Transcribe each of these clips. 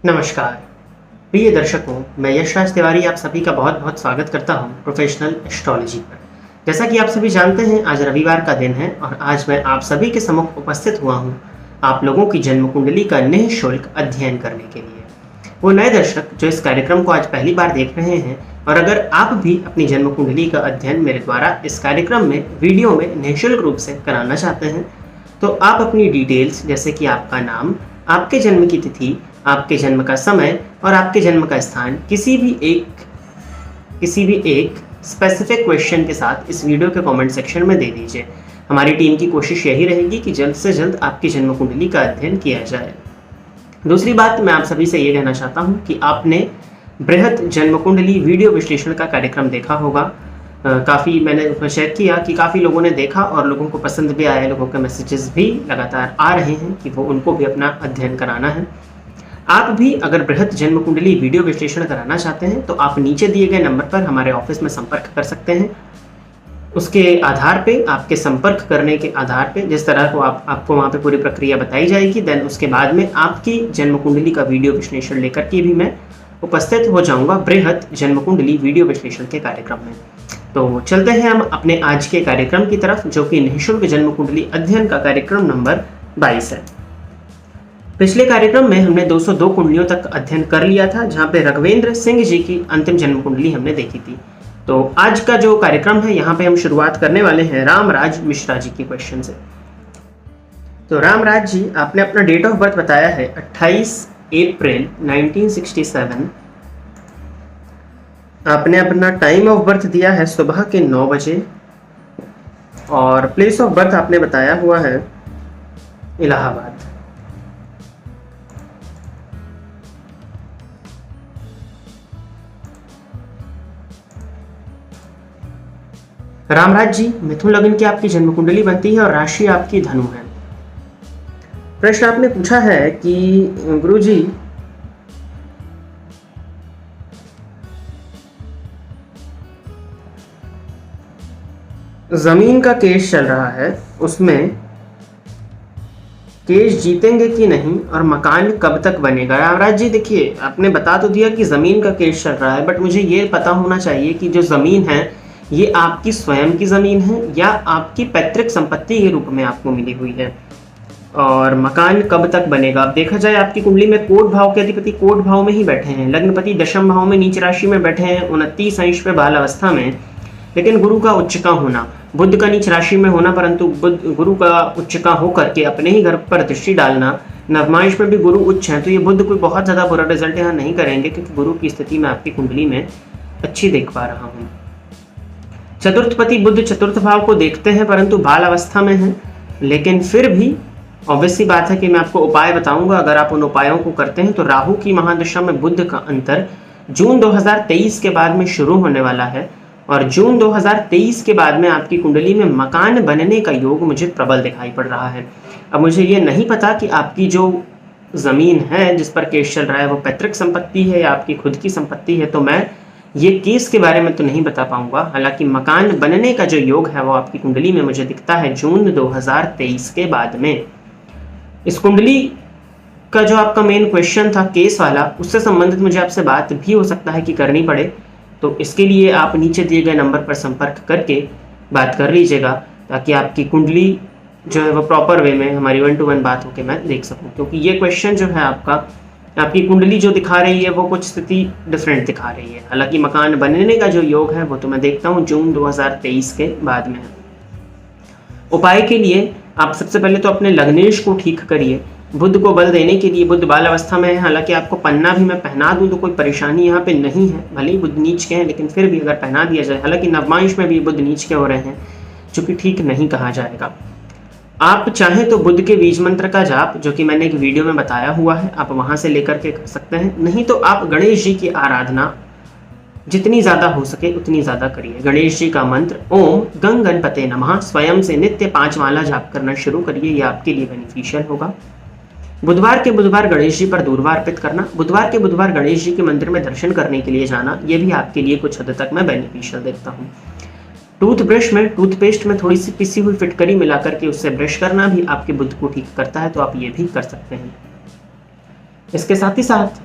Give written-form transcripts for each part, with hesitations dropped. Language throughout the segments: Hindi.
नमस्कार प्रिय दर्शकों, मैं यशराज तिवारी आप सभी का बहुत बहुत स्वागत करता हूं प्रोफेशनल एस्ट्रोलॉजी पर। जैसा कि आप सभी जानते हैं, आज रविवार का दिन है और आज मैं आप सभी के सम्मुख उपस्थित हुआ हूं आप लोगों की जन्म कुंडली का निःशुल्क अध्ययन करने के लिए। वो नए दर्शक जो इस कार्यक्रम को आज पहली बार देख रहे हैं, और अगर आप भी अपनी जन्म कुंडली का अध्ययन मेरे द्वारा इस कार्यक्रम में वीडियो में निःशुल्क रूप से कराना चाहते हैं, तो आप अपनी डिटेल्स जैसे कि आपका नाम, आपके जन्म की तिथि, आपके जन्म का समय और आपके जन्म का स्थान किसी भी एक स्पेसिफिक क्वेश्चन के साथ इस वीडियो के कमेंट सेक्शन में दे दीजिए। हमारी टीम की कोशिश यही रहेगी कि जल्द से जल्द आपकी जन्म कुंडली का अध्ययन किया जाए। दूसरी बात, मैं आप सभी से ये कहना चाहता हूँ कि आपने बृहत जन्म कुंडली वीडियो विश्लेषण का कार्यक्रम देखा होगा। काफ़ी मैंने उसमें शेयर किया कि काफ़ी लोगों ने देखा और लोगों को पसंद भी आया। लोगों के मैसेजेस भी लगातार आ रहे हैं कि वो उनको भी अपना अध्ययन कराना है। आप भी अगर बृहत जन्म कुंडली वीडियो विश्लेषण कराना चाहते हैं तो आप नीचे दिए गए नंबर पर हमारे ऑफिस में संपर्क कर सकते हैं। उसके आधार पे, आपके संपर्क करने के आधार पे, जिस तरह को आपको वहाँ पे पूरी प्रक्रिया बताई जाएगी, देन उसके बाद में आपकी जन्म कुंडली का वीडियो विश्लेषण लेकर के भी मैं उपस्थित हो जाऊंगा बृहत जन्म कुंडली वीडियो विश्लेषण के कार्यक्रम में। तो चलते हैं हम अपने आज के कार्यक्रम की तरफ, जो कि निःशुल्क जन्म कुंडली अध्ययन का कार्यक्रम नंबर 22 है। पिछले कार्यक्रम में हमने 202 कुंडलियों तक अध्ययन कर लिया था, जहां पे रघवेंद्र सिंह जी की अंतिम जन्म कुंडली हमने देखी थी। तो आज का जो कार्यक्रम है, यहाँ पे हम शुरुआत करने वाले हैं रामराज मिश्रा जी के क्वेश्चन से। तो रामराज जी, आपने अपना डेट ऑफ बर्थ बताया है 28 अप्रैल 1967। आपने अपना टाइम ऑफ बर्थ दिया है सुबह के 9 बजे और प्लेस ऑफ बर्थ आपने बताया हुआ है इलाहाबाद। रामराज जी, मिथुन लग्न की आपकी जन्म कुंडली बनती है और राशि आपकी धनु है। प्रश्न आपने पूछा है कि गुरुजी, जमीन का केस चल रहा है, उसमें केस जीतेंगे कि नहीं और मकान कब तक बनेगा। रामराज जी, देखिए, आपने बता तो दिया कि जमीन का केस चल रहा है, बट मुझे ये पता होना चाहिए कि जो जमीन है ये आपकी स्वयं की जमीन है या आपकी पैतृक संपत्ति के रूप में आपको मिली हुई है, और मकान कब तक बनेगा। अब देखा जाए, आपकी कुंडली में कोट भाव के अधिपति कोट भाव में ही बैठे हैं, लग्नपति दशम भाव में नीच राशि में बैठे हैं 29 अंश पे बाल अवस्था में, लेकिन गुरु का उच्च का होना, बुध का नीच राशि में होना, परंतु गुरु का उच्च का होकर के अपने ही घर पर दृष्टि डालना, नवमांश में भी गुरु उच्च है, तो ये बुध कोई बहुत ज्यादा बुरा रिजल्ट यहाँ नहीं करेंगे, क्योंकि गुरु की स्थिति मैं आपकी कुंडली में अच्छी देख पा रहा हूँ। चतुर्थपति बुध चतुर्थ भाव को देखते हैं, परंतु बाल अवस्था में है, लेकिन फिर भी ऑब्वियस सी बात है कि मैं आपको उपाय बताऊंगा। अगर आप उन उपायों को करते हैं तो राहु की महादशा में बुध का अंतर जून 2023 के बाद में शुरू होने वाला है, और जून 2023 के बाद में आपकी कुंडली में मकान बनने का योग मुझे प्रबल दिखाई पड़ रहा है। अब मुझे ये नहीं पता कि आपकी जो जमीन है जिस पर केस चल रहा है वो पैतृक संपत्ति है या आपकी खुद की संपत्ति है, तो मैं ये केस के बारे में तो नहीं बता पाऊंगा। हालांकि मकान बनने का जो योग है वो आपकी कुंडली में मुझे दिखता है जून 2023 के बाद में। इस कुंडली का जो आपका मेन क्वेश्चन था केस वाला, उससे संबंधित मुझे आपसे बात भी हो सकता है कि करनी पड़े, तो इसके लिए आप नीचे दिए गए नंबर पर संपर्क करके बात कर लीजिएगा, ताकि आपकी कुंडली जो है वो प्रॉपर वे में हमारी 1-to-1 बात होकर मैं देख सकूं। क्योंकि ये क्वेश्चन जो है आपकी कुंडली जो दिखा रही है वो कुछ स्थिति डिफरेंट दिखा रही है। हालांकि मकान बनने का जो योग है वो तो मैं देखता हूँ जून 2023 के बाद में है। उपाय के लिए आप सबसे पहले तो अपने लग्नेश को ठीक करिए। बुध को बल देने के लिए, बुध बाल अवस्था में है, हालांकि आपको पन्ना भी मैं पहना दूं तो कोई परेशानी यहाँ पे नहीं है, भले ही बुध नीच के हैं, लेकिन फिर भी अगर पहना दिया जाए, हालांकि नवमांश में भी बुध नीच के हो रहे हैं, जो कि ठीक नहीं कहा जाएगा। आप चाहें तो बुध के बीज मंत्र का जाप, जो कि मैंने एक वीडियो में बताया हुआ है, आप वहां से लेकर के कर सकते हैं। नहीं तो आप गणेश जी की आराधना जितनी ज्यादा हो सके उतनी ज्यादा करिए। गणेश जी का मंत्र ओम गंग गणपते नमः स्वयं से नित्य 5 माला जाप करना शुरू करिए, यह आपके लिए बेनिफिशियल होगा। बुधवार के बुधवार गणेश जी पर दूर्वा अर्पित करना, बुधवार के बुधवार गणेश जी के मंदिर में दर्शन करने के लिए जाना, यह भी आपके लिए कुछ हद तक मैं बेनिफिशियल देखता हूँ। टूथब्रश में, टूथपेस्ट में थोड़ी सी पिसी हुई फिटकरी मिला करके उससे ब्रश करना भी आपके बुध को ठीक करता है, तो आप ये भी कर सकते हैं। इसके साथ ही साथ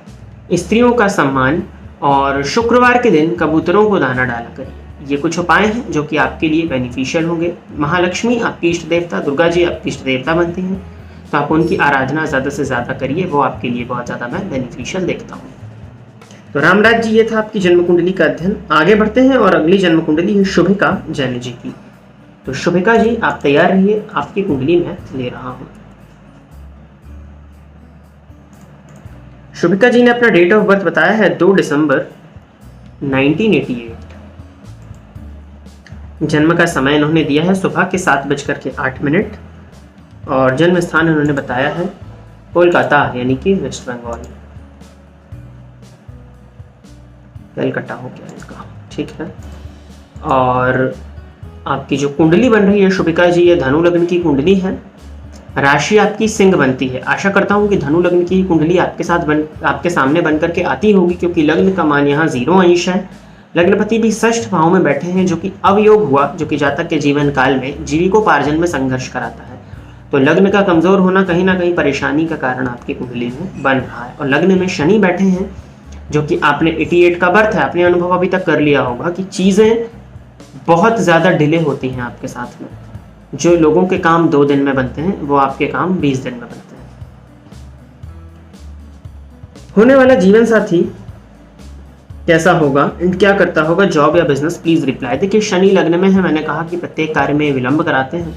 स्त्रियों का सम्मान और शुक्रवार के दिन कबूतरों को दाना डाला करिए। ये कुछ उपाय हैं जो कि आपके लिए बेनिफिशियल होंगे। महालक्ष्मी आपकी इष्ट देवता, दुर्गा जी आपकी इष्ट देवता बनती हैं, तो आप उनकी आराधना ज़्यादा से ज़्यादा करिए, वो आपके लिए बहुत ज़्यादा मैं बेनिफिशियल देखता हूँ। तो रामराज जी, ये था आपकी जन्म कुंडली का अध्ययन। आगे बढ़ते हैं और अगली जन्म कुंडली है शुभिका जैन जी की। तो शुभिका जी, आप तैयार रहिए, आपकी कुंडली मैं ले रहा हूँ। शुभिका जी ने अपना डेट ऑफ बर्थ बताया है 2 दिसंबर 1988। जन्म का समय इन्होंने दिया है सुबह के 7:08 और जन्म स्थान इन्होंने बताया है कोलकाता, यानी कि वेस्ट बंगाल। कलकत्ता हो गया इनका, ठीक है। और आपकी जो कुंडली बन रही है शुभिका जी, ये धनु लग्न की कुंडली है। राशि आपकी सिंह बनती है। आशा करता हूँ कि धनु लग्न की कुंडली आपके सामने बन करके आती होगी, क्योंकि लग्न का मान यहाँ 0 अंश है। लग्नपति भी षष्ठ भाव में बैठे हैं, जो कि अवयोग हुआ, जो कि जातक के जीवन काल में जीविकोपार्जन में संघर्ष कराता है। तो लग्न का कमजोर होना कहीं ना कहीं परेशानी का कारण आपकी कुंडली में बन रहा है। और लग्न में शनि बैठे हैं, जो कि आपने 88 का बर्थ है, आपने अनुभव अभी तक कर लिया होगा कि चीज़ें बहुत ज़्यादा डिले होती हैं आपके साथ में। जो लोगों के काम 2 दिन में बनते हैं, वो आपके काम 20 दिन में बनते हैं। होने वाला जीवन साथी कैसा होगा, क्या करता होगा, जॉब या बिजनेस, प्लीज रिप्लाई। देखिए, शनि लग्न में है, मैंने कहा कि प्रत्येक कार्य में विलंब कराते हैं।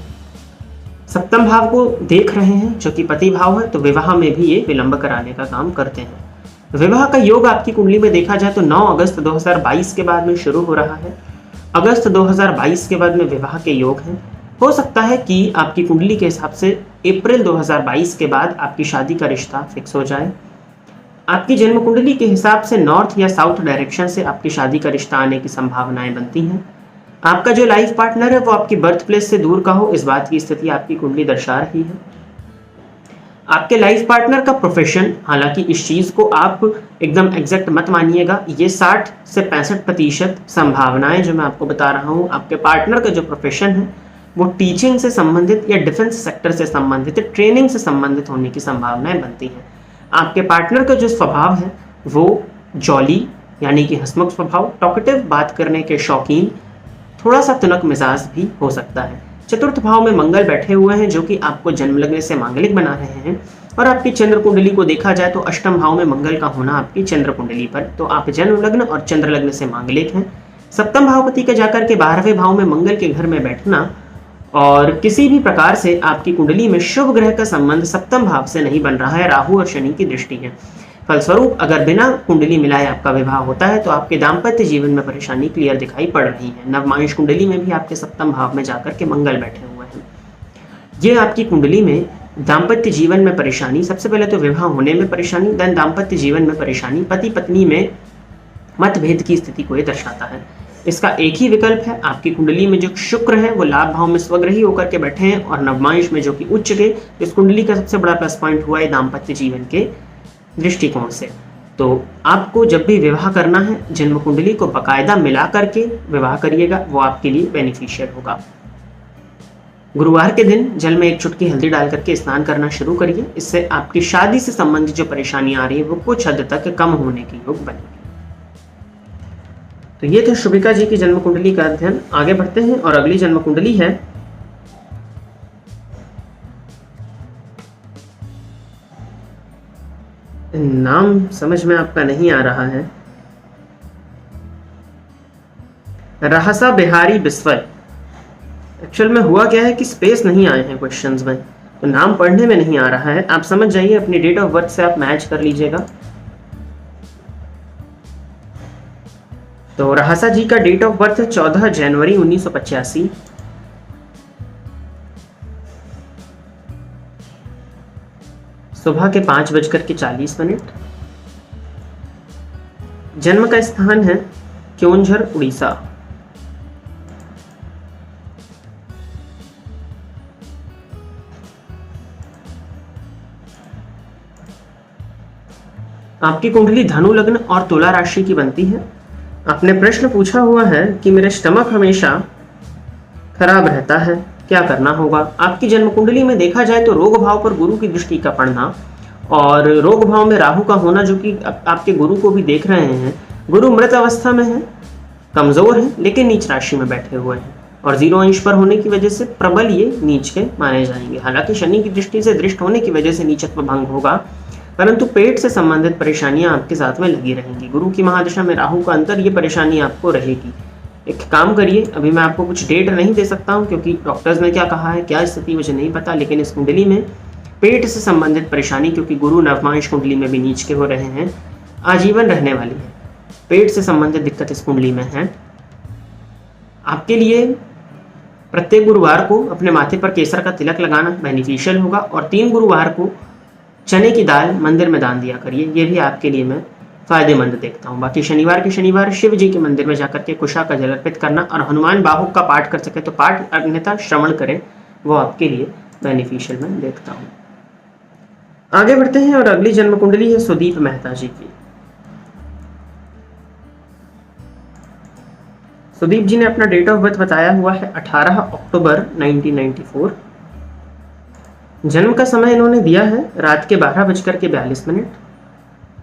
सप्तम भाव को देख रहे हैं, जो कि पति भाव है, तो विवाह में भी ये विलंब कराने का काम करते हैं। विवाह का योग आपकी कुंडली में देखा जाए तो 9 अगस्त 2022 के बाद में शुरू हो रहा है। अगस्त 2022 के बाद में विवाह के योग हैं। हो सकता है कि आपकी कुंडली के हिसाब से अप्रैल 2022 के बाद आपकी शादी का रिश्ता फिक्स हो जाए। आपकी जन्म कुंडली के हिसाब से नॉर्थ या साउथ डायरेक्शन से आपकी शादी का रिश्ता आने की संभावनाएं बनती हैं। आपका जो लाइफ पार्टनर है वो आपकी बर्थ प्लेस से दूर का हो, इस बात की स्थिति आपकी कुंडली दर्शा रही है। आपके लाइफ पार्टनर का प्रोफेशन, हालांकि इस चीज को आप एकदम एग्जैक्ट मत मानिएगा, ये 60 से 65% संभावनाएं जो मैं आपको बता रहा हूँ, आपके पार्टनर का जो प्रोफेशन है वो टीचिंग से संबंधित या डिफेंस सेक्टर से संबंधित, ट्रेनिंग से संबंधित होने की संभावनाएं बनती हैं। आपके पार्टनर का जो स्वभाव है वो जॉली, यानी कि हंसमुख स्वभाव, टॉकेटिव, बात करने के शौकीन, थोड़ा सा तुनक मिजाज भी हो सकता है। चतुर्थ भाव में मंगल बैठे हुए हैं, जो कि आपको जन्म लग्न से मांगलिक बना रहे हैं। और आपकी चंद्र कुंडली को देखा जाए तो अष्टम भाव में मंगल का होना आपकी चंद्र कुंडली पर, तो आप जन्म लग्न और चंद्र लग्न से मांगलिक हैं। सप्तम भावपति का जाकर के 12वें भाव में मंगल के घर में बैठना और किसी भी प्रकार से आपकी कुंडली में शुभ ग्रह का संबंध सप्तम भाव से नहीं बन रहा है, राहु और शनि की दृष्टि है। फलस्वरूप अगर बिना कुंडली मिलाए आपका विवाह होता है तो आपके दाम्पत्य जीवन में परेशानी क्लियर दिखाई पड़ रही है। नवमांश कुंडली में भी आपके सप्तम भाव में जाकर के मंगल बैठे हुए हैं। ये आपकी कुंडली में दाम्पत्य जीवन में परेशानी, सबसे पहले तो विवाह होने में परेशानी, देन दाम्पत्य जीवन में परेशानी, पति पत्नी में मतभेद की स्थिति को ये दर्शाता है। इसका एक ही विकल्प है, आपकी कुंडली में जो शुक्र है वो लाभ भाव में स्वग्रही होकर के बैठे हैं और नवमांश में जो कि उच्च के, इस कुंडली का सबसे बड़ा प्लस पॉइंट हुआ है दाम्पत्य जीवन के दृष्टिकोण से। तो आपको जब भी विवाह करना है जन्म कुंडली को बकायदा मिला करके विवाह करिएगा, वो आपके लिए बेनिफिशियल होगा। गुरुवार के दिन जल में 1 चुटकी हल्दी डाल करके स्नान करना शुरू करिए, इससे आपकी शादी से संबंधित जो परेशानी आ रही है वो कुछ हद तक कम होने के योग बनेगी। तो ये था शुभिका जी की जन्म कुंडली का अध्ययन। आगे बढ़ते हैं और अगली जन्म कुंडली है नाम समझ में आपका नहीं आ रहा है, रहसा बिहारी बिस्वल। एक्चुअल में हुआ क्या है कि स्पेस नहीं आए हैं क्वेश्चंस में, तो नाम पढ़ने में नहीं आ रहा है। आप समझ जाइए, अपनी डेट ऑफ बर्थ से आप मैच कर लीजिएगा। तो रहसा जी का डेट ऑफ बर्थ है 14 जनवरी 1985। सुबह के 5:40। जन्म का स्थान है क्योंझर, उड़ीसा। आपकी कुंडली धनु लग्न और तुला राशि की बनती है। आपने प्रश्न पूछा हुआ है कि मेरे स्टमक हमेशा खराब रहता है, क्या करना होगा। आपकी जन्म कुंडली में देखा जाए तो रोग भाव पर गुरु की दृष्टि का पड़ना और रोग भाव में राहु का होना, जो कि आपके गुरु को भी देख रहे हैं। गुरु मृत अवस्था में है, कमजोर है, लेकिन नीच राशि में बैठे हुए हैं और 0 अंश पर होने की वजह से प्रबल ये नीच के माने जाएंगे। हालांकि शनि की दृष्टि से दृष्ट होने की वजह से नीचत्व भंग होगा, परंतु पेट से संबंधित परेशानियां आपके साथ में लगी रहेंगी। गुरु की महादशा में राहु का अंतर, ये परेशानी आपको रहेगी। एक काम करिए, अभी मैं आपको कुछ डेट नहीं दे सकता हूँ क्योंकि डॉक्टर्स ने क्या कहा है, क्या स्थिति मुझे नहीं पता, लेकिन इस कुंडली में पेट से संबंधित परेशानी, क्योंकि गुरु नवमांश कुंडली में भी नीच के हो रहे हैं, आजीवन रहने वाली है। पेट से संबंधित दिक्कत इस कुंडली में है। आपके लिए प्रत्येक गुरुवार को अपने माथे पर केसर का तिलक लगाना बेनिफिशियल होगा और 3 गुरुवार को चने की दाल मंदिर में दान दिया करिए, ये भी आपके लिए मैं फायदेमंद देखता हूँ। बाकी शनिवार के शनिवार शिव जी के मंदिर में जाकर के कुशा का जल अर्पित करना और हनुमान बाहुक का पाठ कर सके तो पाठ, अन्यथा श्रवण करें, वो आपके लिए बेनिफिशियल मैं देखता हूँ। आगे बढ़ते हैं और अगली जन्म कुंडली है सुदीप मेहता जी की। सुदीप जी ने अपना डेट ऑफ बर्थ बताया हुआ है 18 अक्टूबर 1994। जन्म का समय इन्होंने दिया है रात के 12:42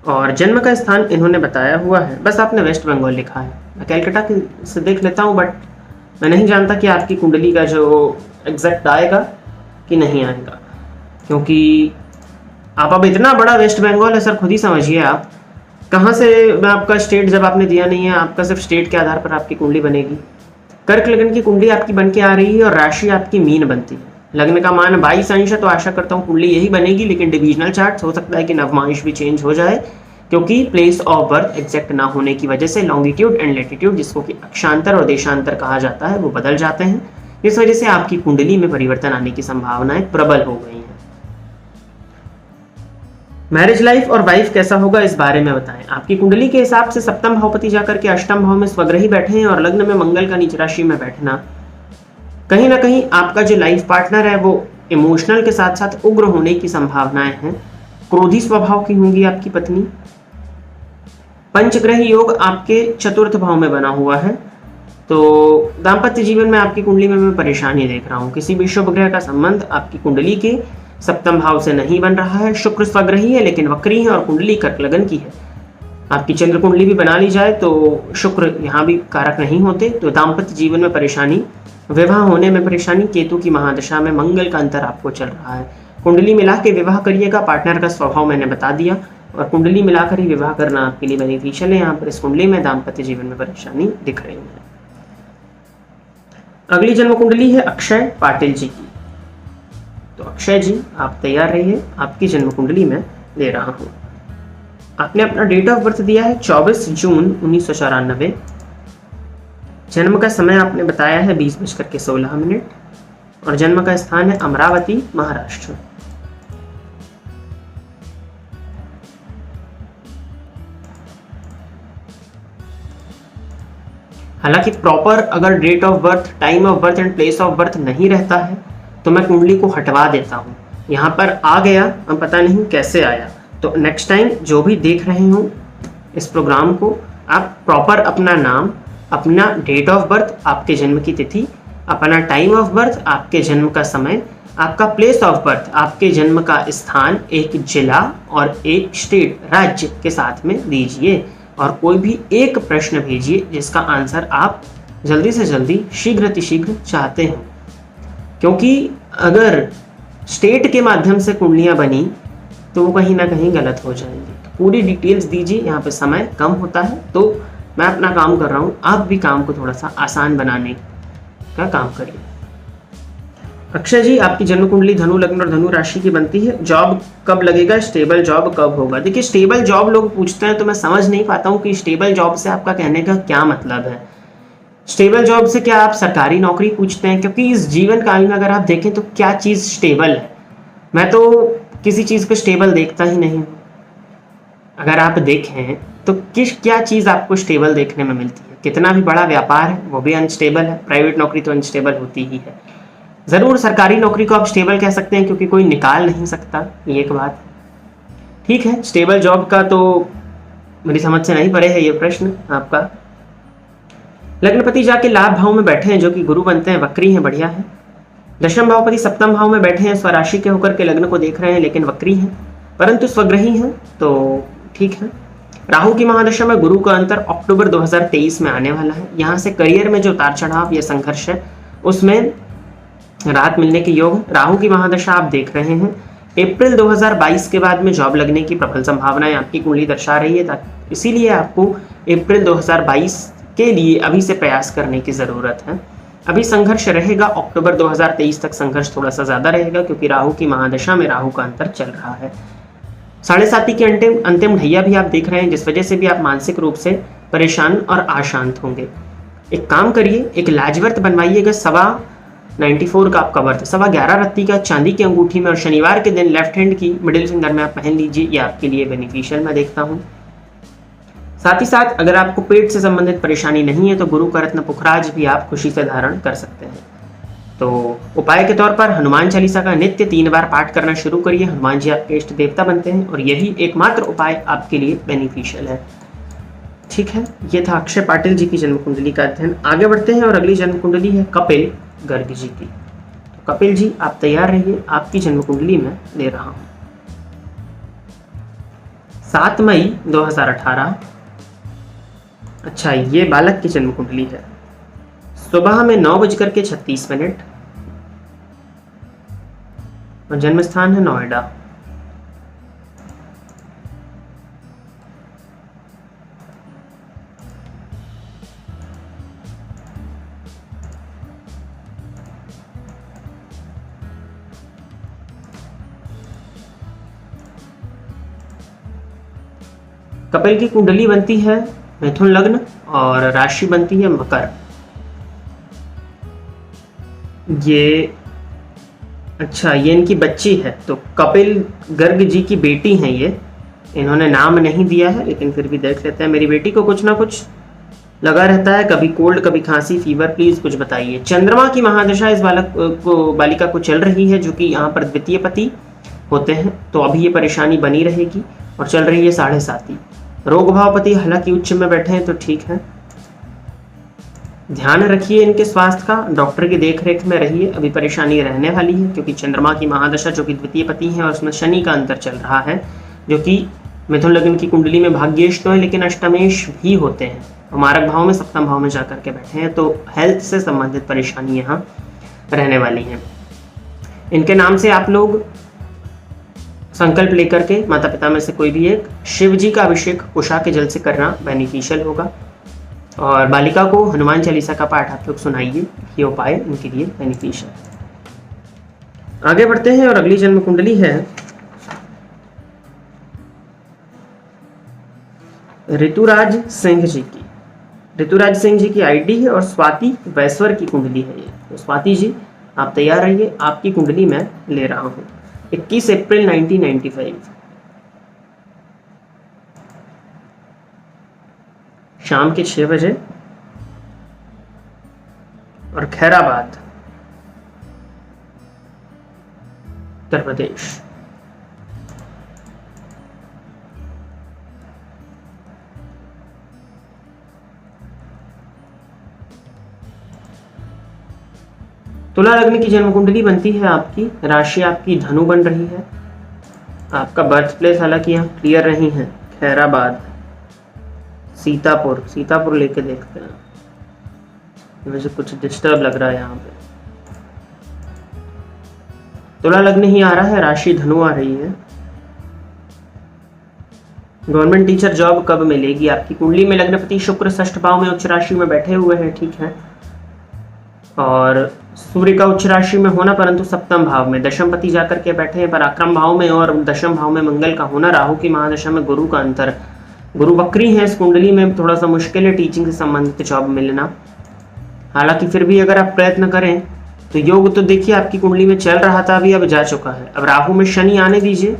और जन्म का स्थान इन्होंने बताया हुआ है, बस आपने वेस्ट बंगाल लिखा है। मैं कैलकाटा से देख लेता हूँ, बट मैं नहीं जानता कि आपकी कुंडली का जो एग्जैक्ट आएगा कि नहीं आएगा, क्योंकि आप अब इतना बड़ा वेस्ट बंगाल है सर, खुद ही समझिए आप कहाँ से। मैं आपका स्टेट जब आपने दिया नहीं है, आपका सिर्फ स्टेट के आधार पर आपकी कुंडली बनेगी। कर्क लगन की कुंडली आपकी बन के आ रही है और राशि आपकी मीन बनती है। लग्न का मान 22 अंश है, तो आशा करता हूँ कुंडली यही बनेगी, लेकिन डिविजनल चार्ट हो सकता है कि नवमांश भी चेंज हो जाए, क्योंकि प्लेस ऑफ बर्थ एग्जैक्ट ना होने की वजह से लॉन्गिट्यूड एंड लेटिट्यूड, जिसको कि अक्षांतर और देशांतर कहा जाता है, वो बदल जाते हैं। इस वजह से आपकी कुंडली में परिवर्तन आने की संभावनाएं प्रबल हो गई हैं। मैरिज लाइफ और वाइफ कैसा होगा, इस बारे में बताएं। आपकी कुंडली के हिसाब से सप्तम भावपति जाकर के अष्टम भाव में स्वग्रही बैठे हैं और लग्न में मंगल का नीच राशि में बैठना, कहीं ना कहीं आपका जो लाइफ पार्टनर है वो इमोशनल के साथ साथ उग्र होने की संभावनाएं हैं। क्रोधी स्वभाव की होंगी आपकी पत्नी। पंचग्रही योग आपके चतुर्थ भाव में बना हुआ है, तो दाम्पत्य जीवन में आपकी कुंडली में मैं परेशानी देख रहा हूँ। किसी भी शुभ ग्रह का संबंध आपकी कुंडली के सप्तम भाव से नहीं बन रहा है। शुक्र स्वग्रही है लेकिन वक्री है और कुंडली कर्क लगन की है। आपकी चंद्र कुंडली भी बना ली जाए तो शुक्र यहाँ भी कारक नहीं होते, तो दाम्पत्य जीवन में परेशानी, विवाह होने में परेशानी। केतु की महादशा में मंगल का अंतर आपको चल रहा है। कुंडली मिला के विवाह करिएगा। पार्टनर का स्वभाव मैंने बता दिया और कुंडली मिलाकर ही विवाह करना आपके लिए बेनिफिशियल है। यहाँ पर इस कुंडली में दाम्पत्य जीवन में परेशानी दिख रही है। अगली जन्म कुंडली है अक्षय पाटिल जी की। तो अक्षय जी आप तैयार रहिए, आपकी जन्म कुंडली में ले रहा हूँ। आपने अपना डेट ऑफ बर्थ दिया है 24 जून 1994। जन्म का समय आपने बताया है 20:16 और जन्म का स्थान है अमरावती, महाराष्ट्र। हालांकि प्रॉपर अगर date of birth, time of birth and place of birth नहीं रहता है तो मैं कुंडली को हटवा देता हूँ। यहाँ पर आ गया, अब पता नहीं कैसे आया। तो नेक्स्ट टाइम जो भी देख रहे हो इस प्रोग्राम को, आप प्रॉपर अपना नाम, अपना डेट ऑफ बर्थ, आपके जन्म की तिथि, अपना टाइम ऑफ बर्थ, आपके जन्म का समय, आपका प्लेस ऑफ बर्थ, आपके जन्म का स्थान, एक जिला और एक स्टेट, राज्य के साथ में दीजिए और कोई भी एक प्रश्न भेजिए जिसका आंसर आप जल्दी से जल्दी, शीघ्र चाहते हो। क्योंकि अगर स्टेट के माध्यम से कुंडलियां बनी तो वो कहीं ना कहीं गलत हो जाएंगी। तो पूरी डिटेल्स दीजिए। यहाँ पे समय कम होता है तो मैं अपना काम कर रहा हूँ, आप भी काम को थोड़ा सा आसान बनाने का काम करिए। अक्षय जी आपकी जन्म कुंडली धनु लग्न और धनु राशि की बनती है। जॉब कब लगेगा, स्टेबल जॉब कब होगा? देखिए स्टेबल जॉब लोग पूछते हैं तो मैं समझ नहीं पाता हूँ कि स्टेबल जॉब से आपका कहने का क्या मतलब है। स्टेबल जॉब से क्या आप सरकारी नौकरी पूछते हैं? क्योंकि इस जीवन काल में अगर आप देखें तो क्या चीज़ स्टेबल है? मैं तो किसी चीज़ को स्टेबल देखता ही नहीं। अगर आप देखें तो क्या चीज़ आपको स्टेबल देखने में मिलती है? कितना भी बड़ा व्यापार है वो भी अनस्टेबल है। प्राइवेट नौकरी तो अनस्टेबल होती ही है। ज़रूर सरकारी नौकरी को आप स्टेबल कह सकते हैं क्योंकि कोई निकाल नहीं सकता, ये एक बात ठीक है। स्टेबल जॉब का तो मेरी समझ से नहीं परे है ये प्रश्न आपका। लग्नपति जाके लाभ भाव में बैठे हैं जो कि गुरु बनते हैं, वक्री हैं, बढ़िया है। दशम भावपति सप्तम भाव में बैठे हैं, स्वराशि के होकर के लग्न को देख रहे हैं लेकिन वक्री हैं। परंतु स्वग्रही हैं तो ठीक है। राहु की महादशा में गुरु का अंतर अक्टूबर 2023 में आने वाला है। यहाँ से करियर में जो उतार चढ़ाव या संघर्ष है उसमें राहत मिलने के योग। राहु की महादशा आप देख रहे हैं अप्रैल 2022 के बाद में जॉब लगने की प्रबल संभावनाएं आपकी कुंडली दर्शा रही है, इसीलिए आपको अप्रैल 2022 के लिए अभी से प्रयास करने की जरूरत है। अभी संघर्ष रहेगा, अक्टूबर 2023 तक संघर्ष थोड़ा सा ज्यादा रहेगा क्योंकि राहु की महादशा में राहु का अंतर चल रहा है। 7.5 की अंतिम ढैया भी आप देख रहे हैं, जिस वजह से भी आप मानसिक रूप से परेशान और अशांत होंगे। एक काम करिए, एक लाजवर्त बनवाइएगा 94 का आपका वर्त, 11.25 रत्ती का चांदी की अंगूठी में, और शनिवार के दिन लेफ्ट हैंड की मिडिल फिंगर में आप पहन लीजिए, ये आपके लिए बेनिफिशियल मैं देखता हूँ। साथ ही साथ अगर आपको पेट से संबंधित परेशानी नहीं है तो गुरु का रत्न पुखराज भी आप खुशी से धारण कर सकते हैं। तो उपाय के तौर पर हनुमान चालीसा का नित्य 3 बार पाठ करना शुरू करिए। हनुमान जी आपके इष्ट देवता बनते हैं और यही एकमात्र उपाय आपके लिए बेनिफिशियल है। ठीक है, ये था अक्षय पाटिल जी की जन्म कुंडली का अध्ययन। आगे बढ़ते हैं और अगली जन्म कुंडली है कपिल गर्ग जी की। तो कपिल जी आप तैयार रहिए, आपकी जन्म कुंडली में ले रहा हूं। 7 मई 2018। अच्छा, ये बालक की जन्म कुंडली है। सुबह में 9:36 और जन्म स्थान है नोएडा। कपिल की कुंडली बनती है मिथुन लग्न और राशि बनती है मकर। ये अच्छा, ये इनकी बच्ची है, तो कपिल गर्ग जी की बेटी हैं ये। इन्होंने नाम नहीं दिया है लेकिन फिर भी देख लेते हैं। मेरी बेटी को कुछ ना कुछ लगा रहता है, कभी कोल्ड कभी खांसी फीवर, प्लीज कुछ बताइए। चंद्रमा की महादशा इस बालिका को चल रही है, जो कि यहाँ पर द्वितीय पति होते हैं, तो अभी ये परेशानी बनी रहेगी और चल रही है 7.5। रोग भावपति हालांकि उच्च में बैठे हैं तो ठीक है। ध्यान रखिए इनके स्वास्थ्य का, डॉक्टर की देखरेख में रहिए। अभी परेशानी रहने वाली है क्योंकि चंद्रमा की महादशा जो कि द्वितीय पति है और उसमें शनि का अंतर चल रहा है, जो कि मिथुन लग्न की कुंडली में भाग्येश तो है लेकिन अष्टमेश भी होते हैं, मारक भाव में सप्तम भाव में जाकर के बैठे हैं, तो हेल्थ से संबंधित परेशानी यहाँ रहने वाली है। इनके नाम से आप लोग संकल्प लेकर के माता पिता में से कोई भी एक शिव जी का अभिषेक उषा के जल से करना बेनिफिशियल होगा। और बालिका को हनुमान चालीसा का पाठ आप लोग सुनाइए, ये उपाय इनके लिए बेनिफिशियल। आगे बढ़ते हैं और अगली जन्म कुंडली है ऋतुराज सिंह जी की। ऋतुराज सिंह जी की आईडी है और स्वाति वैश्वर की कुंडली है ये। तो स्वाति जी आप तैयार रहिए, आपकी कुंडली मैं ले रहा हूं। 21 अप्रैल 1995, शाम के 6 बजे और खैराबाद, उत्तर प्रदेश। तुला लग्न की जन्म कुंडली बनती है आपकी, राशि आपकी धनु बन रही है। आपका बर्थ प्लेस हालांकि यहाँ क्लियर नहीं है, खैराबाद, सीतापुर लेके देखते हैं, मुझे कुछ डिस्टर्ब लग रहा है यहाँ पे। तुला लग्न ही आ रहा है, राशि धनु आ रही है। गवर्नमेंट टीचर जॉब कब मिलेगी? आपकी कुंडली में लग्नपति शुक्र षष्ठ भाव में उच्च राशि में बैठे हुए हैं, ठीक है, और सूर्य का उच्च राशि में होना परंतु सप्तम भाव में, दशम पति जाकर के बैठे हैं पराक्रम भाव में, और दशम भाव में मंगल का होना, राहु की महादशा में गुरु का अंतर, गुरु वक्री है इस कुंडली में, थोड़ा सा मुश्किल है टीचिंग से संबंधित जॉब मिलना। हालांकि फिर भी अगर आप प्रयत्न करें तो योग तो देखिए आपकी कुंडली में चल रहा था, अभी अब जा चुका है। अब राहु में शनि आने दीजिए,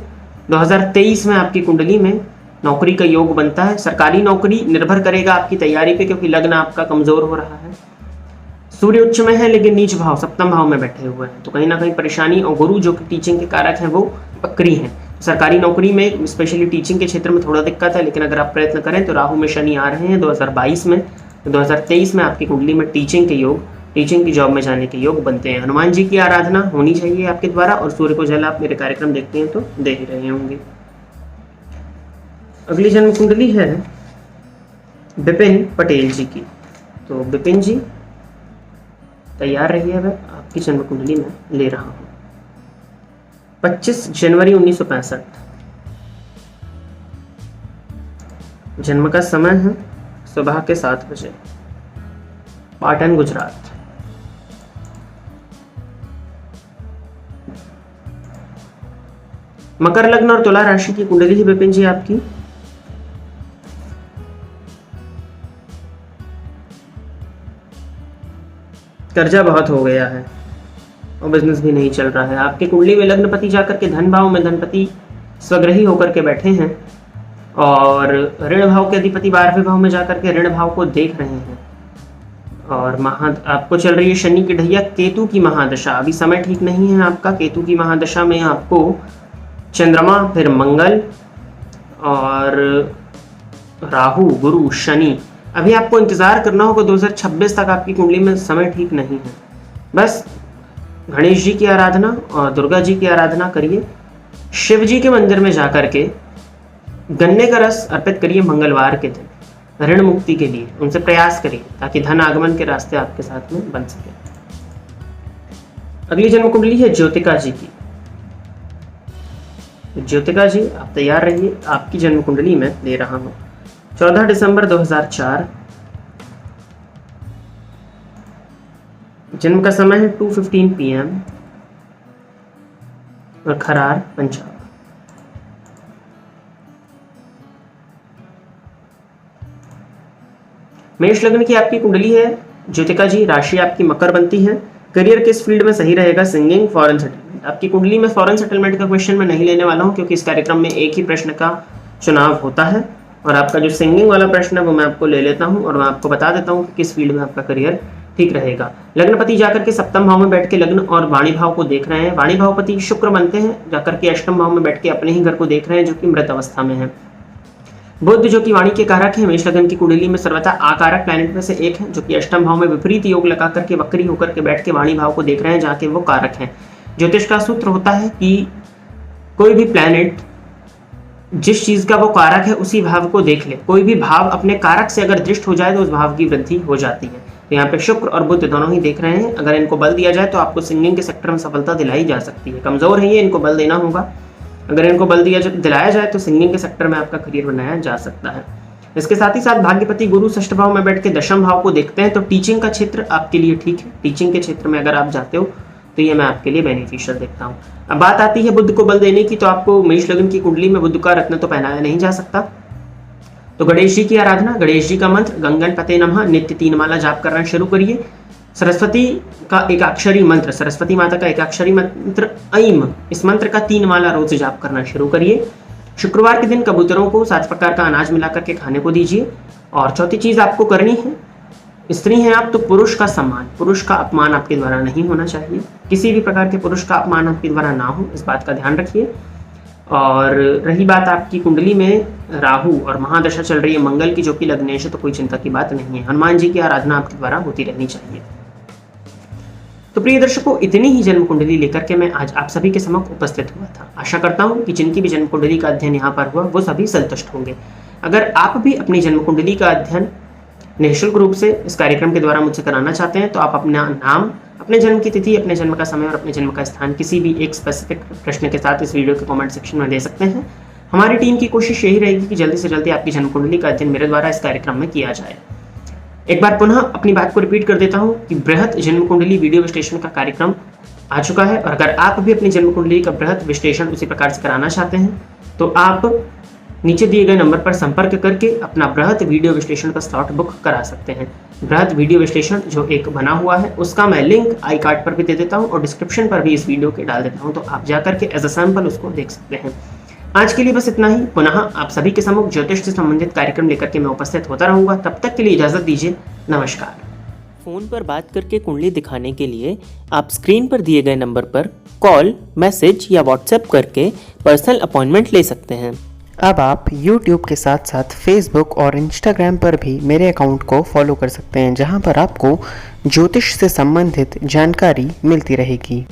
2023 में आपकी कुंडली में नौकरी का योग बनता है। सरकारी नौकरी निर्भर करेगा आपकी तैयारी पे, क्योंकि लग्न आपका कमजोर हो रहा है। सूर्य उच्च में है लेकिन नीच भाव सप्तम भाव में बैठे हुए हैं, तो कहीं ना कहीं परेशानी, और गुरु जो कि टीचिंग के कारक हैं वो वक्री हैं। सरकारी नौकरी में स्पेशली टीचिंग के क्षेत्र में थोड़ा दिक्कत है, लेकिन अगर आप प्रयत्न करें तो राहु में शनि आ रहे हैं 2022 में, तो 2023 में आपकी कुंडली में टीचिंग के योग, टीचिंग की जॉब में जाने के योग बनते हैं। हनुमान जी की आराधना होनी चाहिए आपके द्वारा, और सूर्य को जल आप मेरे कार्यक्रम देखते हैं तो दे ही रहे होंगे। अगली जन्म कुंडली है विपिन पटेल जी की। तो विपिन जी तैयार रहिए, अब आपकी जन्म कुंडली में ले रहा हूं। 25 जनवरी 1965, जन्म का समय है सुबह के 7 बजे, पाटन गुजरात। मकर लग्न और तुला राशि की कुंडली है विपिन जी आपकी। कर्जा बहुत हो गया है और बिजनेस भी नहीं चल रहा है। आपके कुंडली में लग्नपति जाकर के धन भाव में धनपति स्वग्रही होकर के बैठे हैं और ऋण भाव के अधिपति 12वें भाव में जाकर के ऋण भाव को देख रहे हैं। और आपको चल रही है शनि की ढैया केतु की महादशा। अभी समय ठीक नहीं है आपका। केतु की महादशा में आपको चंद्रमा, फिर मंगल और राहु, गुरु, शनि, अभी आपको इंतजार करना होगा। 2026 तक आपकी कुंडली में समय ठीक नहीं है। बस गणेश जी की आराधना और दुर्गा जी की आराधना करिए। शिव जी के मंदिर में जाकर के गन्ने का रस अर्पित करिए मंगलवार के दिन, ऋण मुक्ति के लिए उनसे प्रयास करिए ताकि धन आगमन के रास्ते आपके साथ में बन सके। अगली जन्म कुंडली है ज्योतिका जी की। ज्योतिका जी आप तैयार रहिए, आपकी जन्म कुंडली में ले रहा हूं। 14 दिसंबर 2004, जन्म का समय है 2:15 PM और खरार, पंजाब। मेष लग्न की आपकी कुंडली है ज्योतिका जी, राशि आपकी मकर बनती है। करियर किस फील्ड में सही रहेगा? Singing, foreign settlement. आपकी कुंडली में फॉरेन सेटलमेंट का क्वेश्चन मैं नहीं लेने वाला हूं क्योंकि इस कार्यक्रम में एक ही प्रश्न का चुनाव होता है और आपका जो सिंगिंग वाला प्रश्न है वो मैं आपको ले लेता हूं और मैं आपको बता देता हूं कि किस फील्ड में आपका करियर ठीक रहेगा। लग्नपति जाकर के 7वें भाव में बैठ के लग्न और वाणी भाव को देख रहे हैं। वाणी भावपति शुक्र बनते हैं, जाकर के 8वें भाव में बैठ के अपने ही घर को देख रहे हैं जो कि मृत अवस्था में है। बुध जो कि वाणी के कारक है, मेष लग्न की कुंडली में सर्वथा आकारक प्लैनेट में से एक है जो कि 8वें भाव में विपरीत योग लगा करके वक्री होकर के बैठ के वाणी भाव को देख रहे हैं जहाँ के वो कारक हैं। ज्योतिष का सूत्र होता है कि कोई भी प्लैनेट जिस चीज का वो कारक है उसी भाव को देख ले। कोई भी भाव अपने कारक से अगर दृष्ट हो जाए तो उस भाव की वृद्धि हो जाती है। तो यहाँ पे शुक्र और बुध दोनों ही देख रहे हैं। अगर इनको बल दिया जाए तो आपको सिंगिंग के सेक्टर में सफलता दिलाई जा सकती है। कमजोर है ये, इनको बल देना होगा। अगर इनको बल दिलाया जाए तो सिंगिंग के सेक्टर में आपका करियर बनाया जा सकता है। इसके साथ ही साथ भाग्यपति गुरु 6ठ भाव में बैठ के 10वें भाव को देखते हैं तो टीचिंग का क्षेत्र आपके लिए ठीक है। टीचिंग के क्षेत्र में अगर आप जाते हो तो ये मैं आपके लिए बेनिफिशियल देखता हूँ। अब बात आती है बुध को बल देने की, तो आपको मेष लग्न की कुंडली में बुध का रत्न तो पहनाया नहीं जा सकता। तो गणेश जी की आराधना, गणेश जी का मंत्र गंगन पते नमः नित्य 3 माला जाप करना शुरू करिए। सरस्वती का एकाक्षरी मंत्र, सरस्वती माता का एकाक्षरी मंत्र ऐम, इस मंत्र का 3 माला रोज जाप करना शुरू करिए। शुक्रवार के दिन कबूतरों को 7 प्रकार का अनाज मिलाकर के खाने को दीजिए। और चौथी चीज आपको करनी है, स्त्री हैं आप तो पुरुष का सम्मान, पुरुष का अपमान आपके द्वारा नहीं होना चाहिए। किसी भी प्रकार के पुरुष का अपमान आपके द्वारा ना हो, इस बात का ध्यान रखिए। और रही बात आपकी कुंडली में राहु और महादशा चल रही है मंगल की जो कि लग्नेश है, तो कोई चिंता की बात नहीं है। हनुमान जी की आराधना आपके द्वारा होती रहनी चाहिए। तो प्रिय दर्शकों, इतनी ही जन्म कुंडली लेकर के मैं आज आप सभी के समक्ष उपस्थित हुआ था। आशा करता हूं कि जिनकी भी जन्म कुंडली का अध्ययन यहाँ पर हुआ वो सभी संतुष्ट होंगे। अगर आप भी अपनी जन्म कुंडली का अध्ययन निःशुल्क रूप से इस कार्यक्रम के द्वारा मुझसे कराना चाहते हैं तो आप अपना नाम, अपने जन्म की तिथि, अपने जन्म का समय और अपने जन्म का स्थान किसी भी एक स्पेसिफिक प्रश्न के साथ इस वीडियो के कमेंट सेक्शन में दे सकते हैं। हमारी टीम की कोशिश यही रहेगी कि जल्दी से जल्दी आपकी जन्म कुंडली का अध्ययन मेरे द्वारा इस कार्यक्रम में किया जाए। एक बार पुनः अपनी बात को रिपीट कर देता हूं कि बृहत जन्म कुंडली वीडियो विश्लेषण का कार्यक्रम आ चुका है और अगर आप भी अपनी जन्म कुंडली का बृहत विश्लेषण उसी प्रकार से कराना चाहते हैं तो आप नीचे दिए गए नंबर पर संपर्क करके अपना बृहत वीडियो विश्लेषण का स्लॉट बुक करा सकते हैं। बृहत वीडियो विश्लेषण जो एक बना हुआ है उसका मैं लिंक आई कार्ड पर भी दे देता हूं और डिस्क्रिप्शन पर भी इस वीडियो के डाल देता हूं, तो आप जाकर के एज अ सैंपल उसको देख सकते हैं। आज के लिए बस इतना ही। पुनः आप सभी के सम्मुख ज्योतिष से संबंधित कार्यक्रम लेकर के मैं उपस्थित होता रहूंगा। तब तक के लिए इजाजत दीजिए। नमस्कार। फ़ोन पर बात करके कुंडली दिखाने के लिए आप स्क्रीन पर दिए गए नंबर पर कॉल, मैसेज या व्हाट्सएप करके पर्सनल अपॉइंटमेंट ले सकते हैं। अब आप YouTube के साथ साथ Facebook और Instagram पर भी मेरे अकाउंट को फॉलो कर सकते हैं, जहां पर आपको ज्योतिष से संबंधित जानकारी मिलती रहेगी।